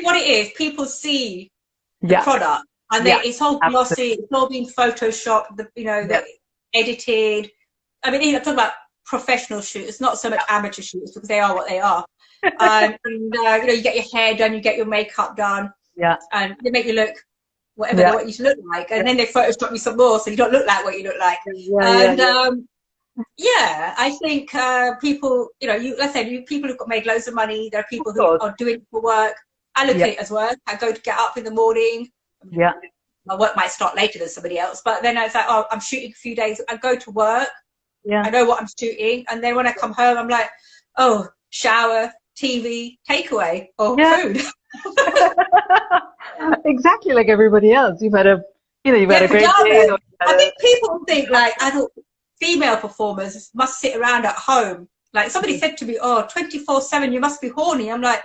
what it is, people see the product and it's all glossy, it's all being photoshopped, the edited. I mean, I'm talking about professional shooters, not so much amateur shooters, because they are what they are. You get your hair done, you get your makeup done, and they make you look whatever they want you to look like, and then they Photoshop you some more so you don't look like what you look like. I think people, let's say people who've made loads of money. There are people who are doing it for work. I look at it as work. I go to get up in the morning. My work might start later than somebody else, but then it's like, I'm shooting a few days. I go to work. I know what I'm shooting, and then when I come home, I'm like, shower, TV, takeaway, or food. Exactly like everybody else. You've had a great day. I think people think like adult female performers must sit around at home. Like somebody said to me, 24/7, you must be horny. I'm like,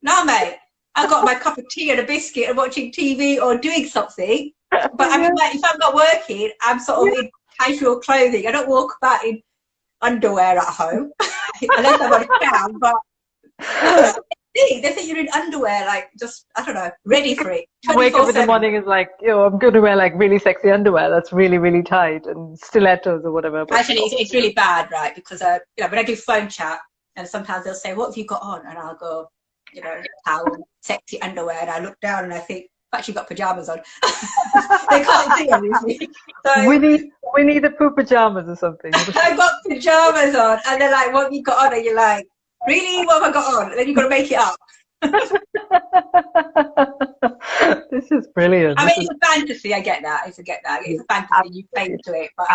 no, mate. I've got my cup of tea and a biscuit and watching TV or doing something. But I mean, like, if I'm not working, I'm sort of in casual clothing. I don't walk about in underwear at home unless I'm on a town. But they think you're in underwear, like just, I don't know, ready for it. Wake up in the morning is like, I'm going to wear like really sexy underwear that's really, really tight and stilettos or whatever. But actually, it's really bad, right? Because when I do phone chat, and sometimes they'll say, "What have you got on?" And I'll go, towel, sexy underwear, and I look down and I think, I've actually got pajamas on. They can't see anything. So Winnie the Pooh pajamas or something. I've got pajamas on, and they're like, "What have you got on?" And you're like, "Really? What have I got on?" And then you've got to make it up. This is brilliant. I mean, it's a fantasy. I get that. It's a fantasy. Absolutely. You play into it, but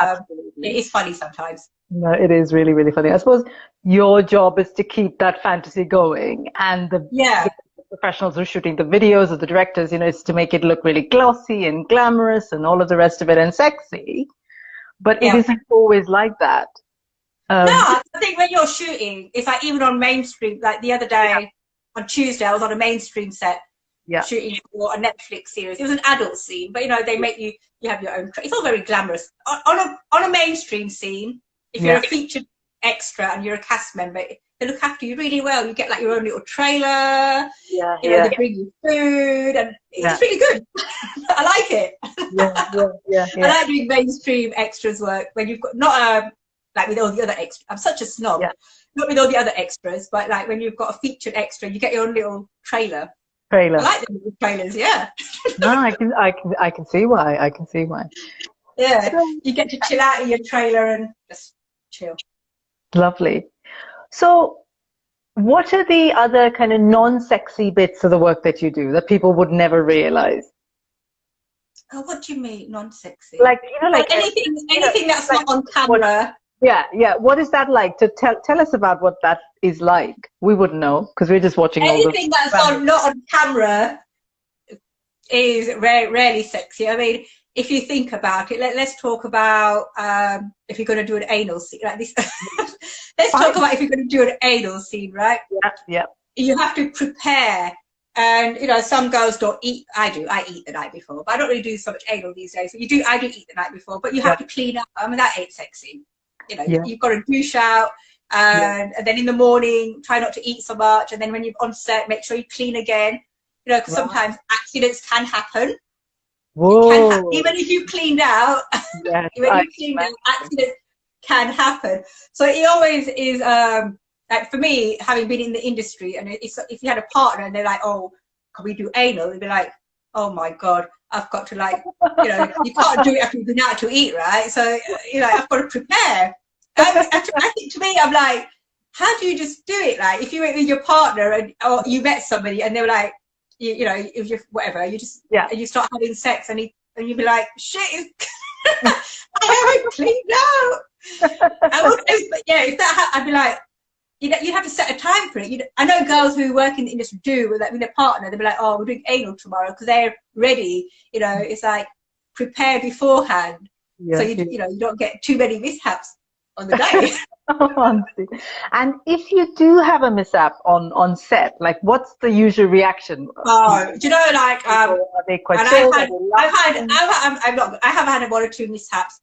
it is funny sometimes. No, it is really, really funny. I suppose your job is to keep that fantasy going, and the professionals who are shooting the videos or the directors, is to make it look really glossy and glamorous and all of the rest of it and sexy. But it isn't always like that. No, I think when you're shooting, it's like even on mainstream, like the other day on Tuesday, I was on a mainstream set shooting for a Netflix series. It was an adult scene, but they make you have your own. It's all very glamorous. On a mainstream scene, if you're a featured extra and you're a cast member, they look after you really well. You get like your own little trailer. They bring you food, and it's really good. I like it. I like doing mainstream extras work when you've got not like with all the other extras. I'm such a snob. Not with all the other extras, but like when you've got a featured extra, you get your own little trailer. I like the little trailers. No, I can see why. I can see why. Yeah, you get to chill out in your trailer and just chill. Lovely. So what are the other kind of non-sexy bits of the work that you do that people would never realize? Oh, what do you mean non-sexy? Like, anything that's not on camera. What is that like? To tell us about what that is like. We wouldn't know because we're just watching anything that's not on camera is rarely sexy. I mean, if you think about it, let's talk about if you're going to do an anal scene like this. Let's talk about if you're going to do an anal scene, right? Yeah. You have to prepare, and some girls don't eat. I do. I eat the night before, but I don't really do so much anal these days. So I do eat the night before, but you have to clean up. I mean, that ain't sexy. You've got to douche out, and then in the morning, try not to eat so much, and then when you're on set, make sure you clean again. Because sometimes accidents can happen. Whoa. Even if you cleaned out, accidents can happen. So it always is, like for me, having been in the industry, and if you had a partner and they're like, "Oh, can we do anal?" They'd be like, "Oh my God, I've got to you can't do it after you've been out to eat, right? So, I've got to prepare." I think to me, I'm like, how do you just do it? Like if you went with your partner or you met somebody and they were like, if you whatever, you just and you start having sex and you'd be like, "Shit, I haven't cleaned out." If that I'd be like, you'd have to set a time for it. I know girls who work in the industry do with their partner. They'd be like, "Oh, we're doing anal tomorrow," because they're ready. It's like prepare beforehand, so you don't get too many mishaps on the day. Honestly. And if you do have a mishap on set, like what's the usual reaction? Oh, do you know, like are they quite I have had one or two mishaps.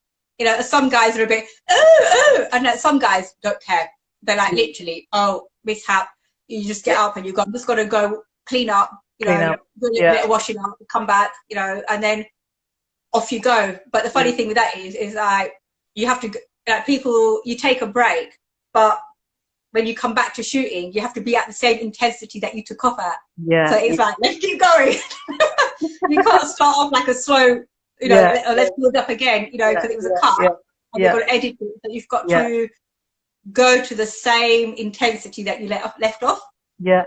Some guys are a bit and some guys don't care. They're like literally, "Oh, mishap." You just get up and I'm just got to go clean up, do a bit of washing up, come back, and then off you go. But the funny thing with that is like, you have to, like, people, you take a break, but when you come back to shooting, you have to be at the same intensity that you took off at. Yeah. So it's like, let's keep going. You can't start off like a slow, let's build up again, because it was a cut. And you've got to edit it, but you've got to go to the same intensity that you left off. Yeah.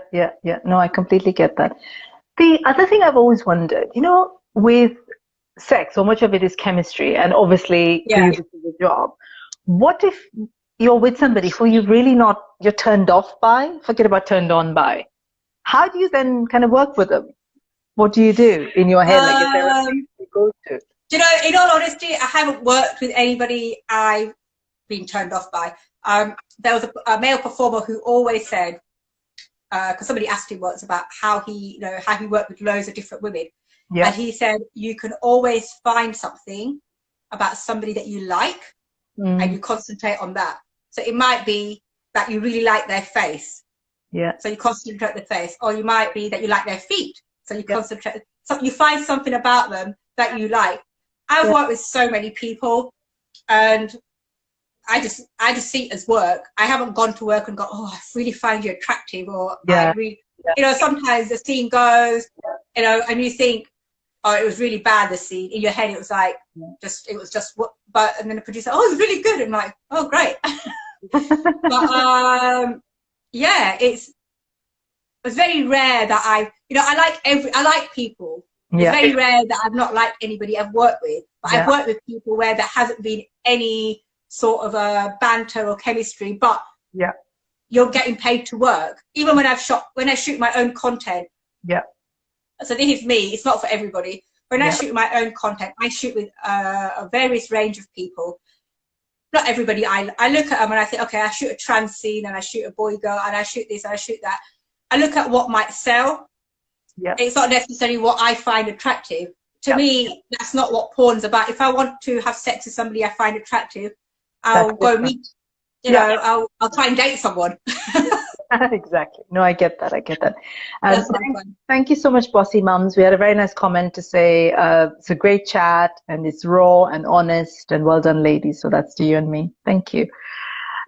No, I completely get that. The other thing I've always wondered, with sex, so much of it is chemistry, and obviously for you, this is a job. What if you're with somebody who you're turned off by, forget about turned on by? How do you then kind of work with them? What do you do in your head? Like, is there a place you go to? In all honesty, I haven't worked with anybody I've been turned off by. There was a male performer who always said, because somebody asked him once about how he worked with loads of different women. Yeah. And he said, you can always find something about somebody that you like, and you concentrate on that. So it might be that you really like their face. Yeah. So you concentrate on the face. Or you might be that you like their feet. So you concentrate. So you find something about them that you like. I've worked with so many people, and I just see it as work. I haven't gone to work and go, oh, I really find you attractive, or I really, sometimes the scene goes, and you think, oh, it was really bad, the scene. In your head, it was like, and then the producer, oh, it was really good. And I'm like, oh, great. But it's very rare that I like people. It's very rare that I've not liked anybody I've worked with, but I've worked with people where there hasn't been any sort of a banter or chemistry, but you're getting paid to work. Even when I shoot my own content. Yeah. So this is me. It's not for everybody. When I shoot my own content, I shoot with a various range of people. Not everybody. I look at them and I think, okay, I shoot a trans scene, and I shoot a boy girl, and I shoot this and I shoot that. I look at what might sell. Yeah. It's not necessarily what I find attractive. To me, that's not what porn's about. If I want to have sex with somebody I find attractive, I'll go meet, I'll try and date someone. Exactly. No, I get that. Thank you so much, Bossy Mums. We had a very nice comment to say it's a great chat, and it's raw and honest, and well done, ladies. So that's to you and me. Thank you.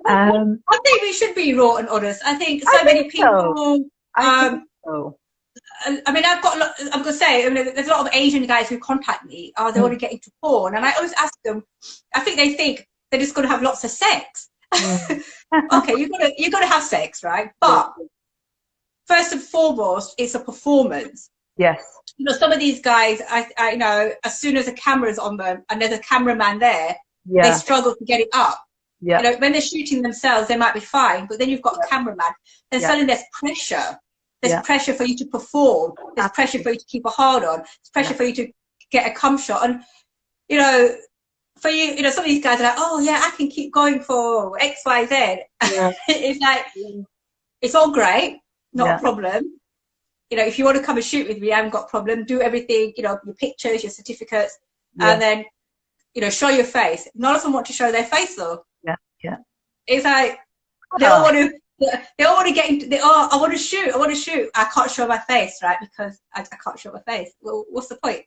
I think we should be raw and honest. I think many people. I mean, I'm going to say, there's a lot of Asian guys who contact me. Oh, they want to get into porn, and I always ask them. I think they think they're just going to have lots of sex. Okay, you're gonna have sex, right? But first and foremost, it's a performance. Yes. Some of these guys, I know, as soon as a camera's on them and there's a cameraman there, they struggle to get it up. Yeah. When they're shooting themselves, they might be fine, but then you've got a cameraman. Then suddenly there's pressure. There's pressure for you to perform. There's pressure for you to keep a hard on. There's pressure for you to get a cum shot. And for you, some of these guys are like, oh yeah, I can keep going for X, Y, Z. Yeah. It's like, it's all great, not a problem. If you want to come and shoot with me, I haven't got a problem. Do everything, your pictures, your certificates, and then, show your face. None of them want to show their face though. Yeah, yeah. It's like, they all want to get into, I want to shoot. I can't show my face, right? Because I can't show my face. Well, what's the point?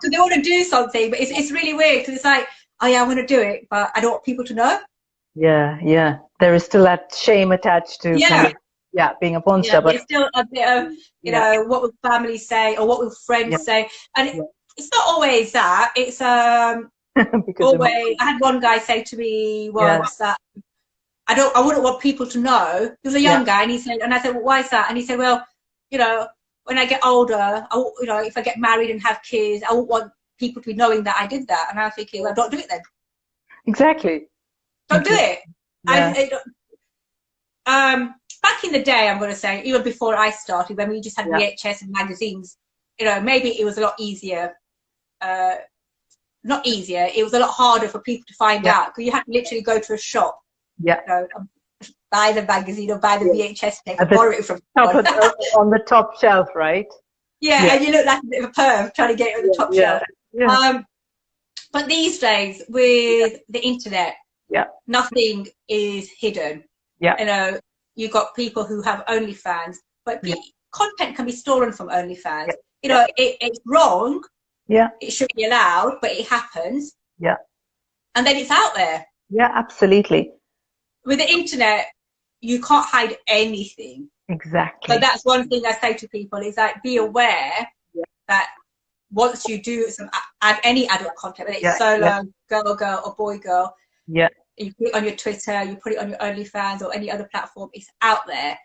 So they want to do something, but it's really weird, because it's like, oh yeah, I want to do it, but I don't want people to know. Yeah. There is still that shame attached to being a porn star. But it's still a bit of, what will family say, or what will friends say, and it's not always that. It's always. I had one guy say to me once that I wouldn't want people to know. He was a young guy, and he said, and I said, well, why is that? And he said, well, when I get older, if I get married and have kids, I won't want people to be knowing that I did that. And I was thinking, well, don't do it then. Exactly. Don't do it. Yeah. Back in the day, I'm going to say, even before I started, when we just had VHS and magazines, maybe it was a lot easier. Not easier. It was a lot harder for people to find out, because you had to literally go to a shop. Yeah. Buy the magazine or buy the VHS tape and borrow it from on the top shelf, right? Yeah, and you look like a bit of a perv trying to get it on the top shelf. Yeah. But these days, with the internet, nothing is hidden. Yeah. You've got people who have OnlyFans. but content can be stolen from OnlyFans. You know, it's wrong. Yeah. It should be allowed, but it happens. Yeah. And then it's out there. Yeah, absolutely. With the internet, you can't hide anything. Exactly. So that's one thing I say to people is like, be aware that once you do add any adult content, whether it's solo, girl, or boy, girl, you put it on your Twitter, you put it on your OnlyFans or any other platform, it's out there.